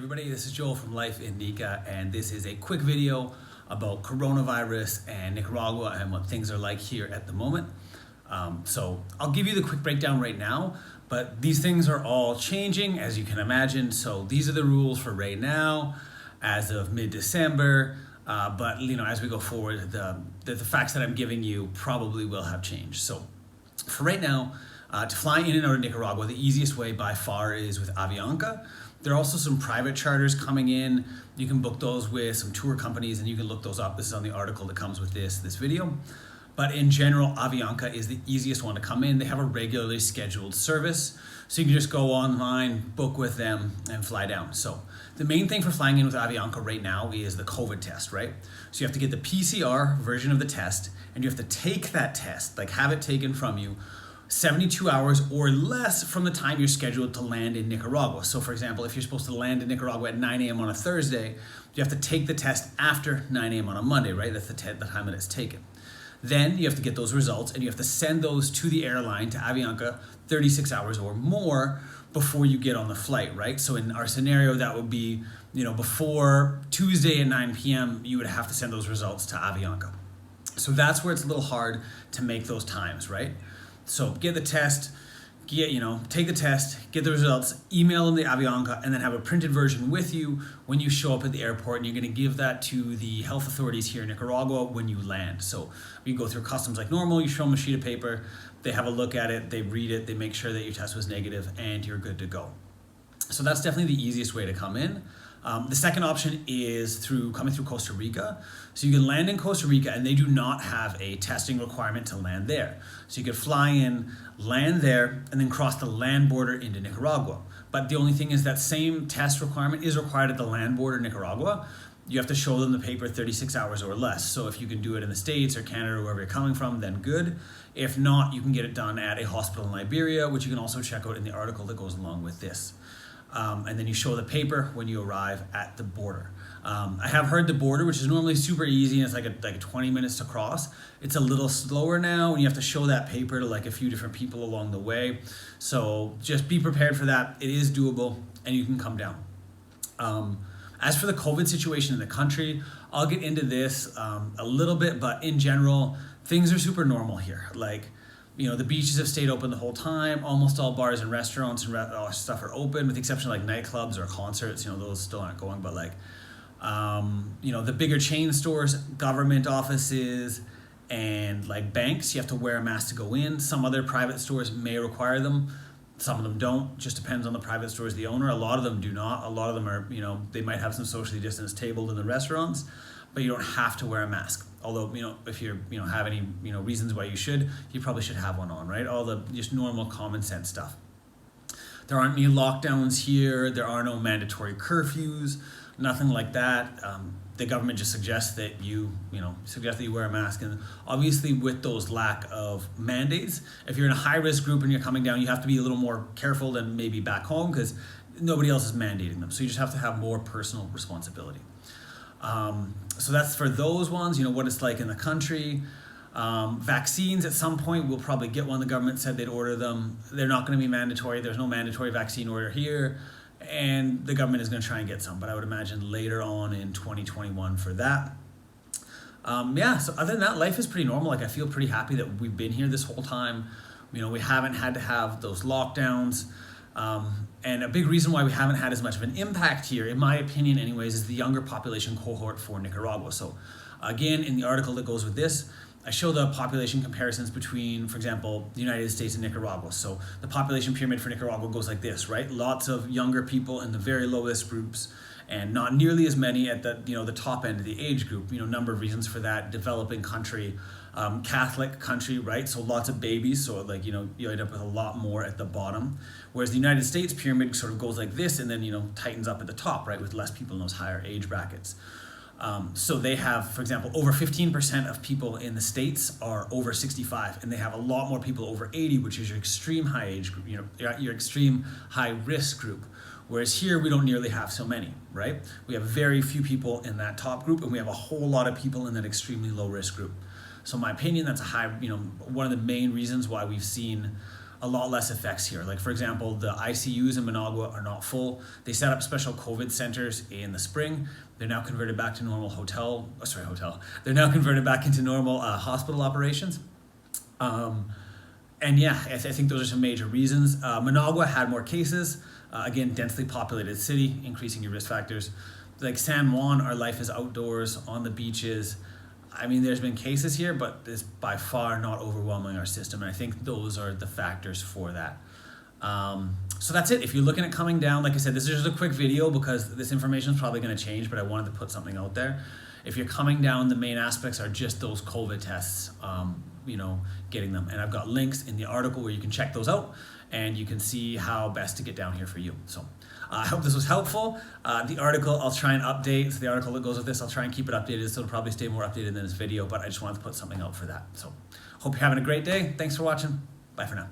everybody, this is Joel from Life in Nica, and this is a quick video about coronavirus and Nicaragua and what things are like here at the moment. So I'll give you the quick breakdown right now, but these things are all changing, as you can imagine. So these are the rules for right now, as of mid-December. But as we go forward, the facts that I'm giving you probably will have changed. So for right now, to fly in and out of Nicaragua, the easiest way by far is with Avianca. There are also some private charters coming in. You can book those with some tour companies, and you can look those up. This is on the article that comes with this video. But in general, Avianca is the easiest one to come in. They have a regularly scheduled service, so you can just go online, book with them, and fly down. So the main thing for flying in with Avianca right now is the COVID test, right? So you have to get the PCR version of the test, and you have to take that test, like have it taken from you, 72 hours or less from the time you're scheduled to land in Nicaragua. So for example, if you're supposed to land in Nicaragua at 9 a.m. on a Thursday, you have to take the test after 9 a.m. on a Monday, right? That's the time that it's taken. Then you have to get those results, and you have to send those to the airline, to Avianca, 36 hours or more before you get on the flight, right? So in our scenario, that would be, before Tuesday at 9 p.m., you would have to send those results to Avianca. So that's where it's a little hard to make those times, right? So get the test, take the test, get the results, email them to Avianca, and then have a printed version with you when you show up at the airport, and you're going to give that to the health authorities here in Nicaragua when you land. So you go through customs like normal, you show them a sheet of paper, they have a look at it, they read it, they make sure that your test was negative, and you're good to go. So that's definitely the easiest way to come in. The second option is coming through Costa Rica. So you can land in Costa Rica, and they do not have a testing requirement to land there. So you could fly in, land there, and then cross the land border into Nicaragua. But the only thing is that same test requirement is required at the land border in Nicaragua. You have to show them the paper 36 hours or less. So if you can do it in the States or Canada or wherever you're coming from, then good. If not, you can get it done at a hospital in Liberia, which you can also check out in the article that goes along with this. And then you show the paper when you arrive at the border. I have heard the border, which is normally super easy, and it's like 20 minutes to cross. It's a little slower now, and you have to show that paper to like a few different people along the way. So just be prepared for that. It is doable, and you can come down. As for the COVID situation in the country, I'll get into this a little bit, but in general, things are super normal here. The beaches have stayed open the whole time. Almost all bars and restaurants and stuff are open, with the exception of like nightclubs or concerts. Those still aren't going, but the bigger chain stores, government offices, and like banks, you have to wear a mask to go in. Some other private stores may require them. Some of them don't. Just depends on the private stores, the owner. A lot of them do not. A lot of them are, they might have some socially distanced tabled in the restaurants, but you don't have to wear a mask. Although, if you're, have any, reasons why you probably should have one on, right? All the just normal common sense stuff. There aren't any lockdowns here. There are no mandatory curfews, nothing like that. The government just suggests that you wear a mask. And obviously with those lack of mandates, if you're in a high risk group and you're coming down, you have to be a little more careful than maybe back home, because nobody else is mandating them. So you just have to have more personal responsibility. So that's for those ones, what it's like in the country. Vaccines, at some point, we'll probably get one. The government said they'd order them. They're not going to be mandatory. There's no mandatory vaccine order here, and the government is going to try and get some, but I would imagine later on in 2021 for that. So other than that, life is pretty normal. I feel pretty happy that we've been here this whole time. We haven't had to have those lockdowns. And a big reason why we haven't had as much of an impact here, in my opinion anyways, is the younger population cohort for Nicaragua. So again, in the article that goes with this, I show the population comparisons between, for example, the United States and Nicaragua. So the population pyramid for Nicaragua goes like this, right? Lots of younger people in the very lowest groups, and not nearly as many at the top end of the age group. Number of reasons for that: developing country, Catholic country, right? So lots of babies, so you end up with a lot more at the bottom. Whereas the United States pyramid sort of goes like this, and then tightens up at the top, right, with less people in those higher age brackets. So they have, for example, over 15% of people in the States are over 65, and they have a lot more people over 80, which is your extreme high age group, your extreme high risk group. Whereas here, we don't nearly have so many, right? We have very few people in that top group, and we have a whole lot of people in that extremely low risk group. So in my opinion, that's one of the main reasons why we've seen a lot less effects here. Like for example, the ICUs in Managua are not full. They set up special COVID centers in the spring. They're now converted back to normal They're now converted back into normal hospital operations. And yeah, I think those are some major reasons. Managua had more cases. Again, densely populated city, increasing your risk factors. Like San Juan, our life is outdoors, on the beaches. I mean, there's been cases here, but it's by far not overwhelming our system. And I think those are the factors for that. So that's it. If you're looking at coming down, like I said, this is just a quick video because this information is probably going to change, but I wanted to put something out there. If you're coming down, the main aspects are just those COVID tests, getting them. And I've got links in the article where you can check those out and you can see how best to get down here for you. So I hope this was helpful. The article I'll try and update. So the article that goes with this, I'll try and keep it updated. So it'll probably stay more updated than this video, but I just wanted to put something out for that. So hope you're having a great day. Thanks for watching. Bye for now.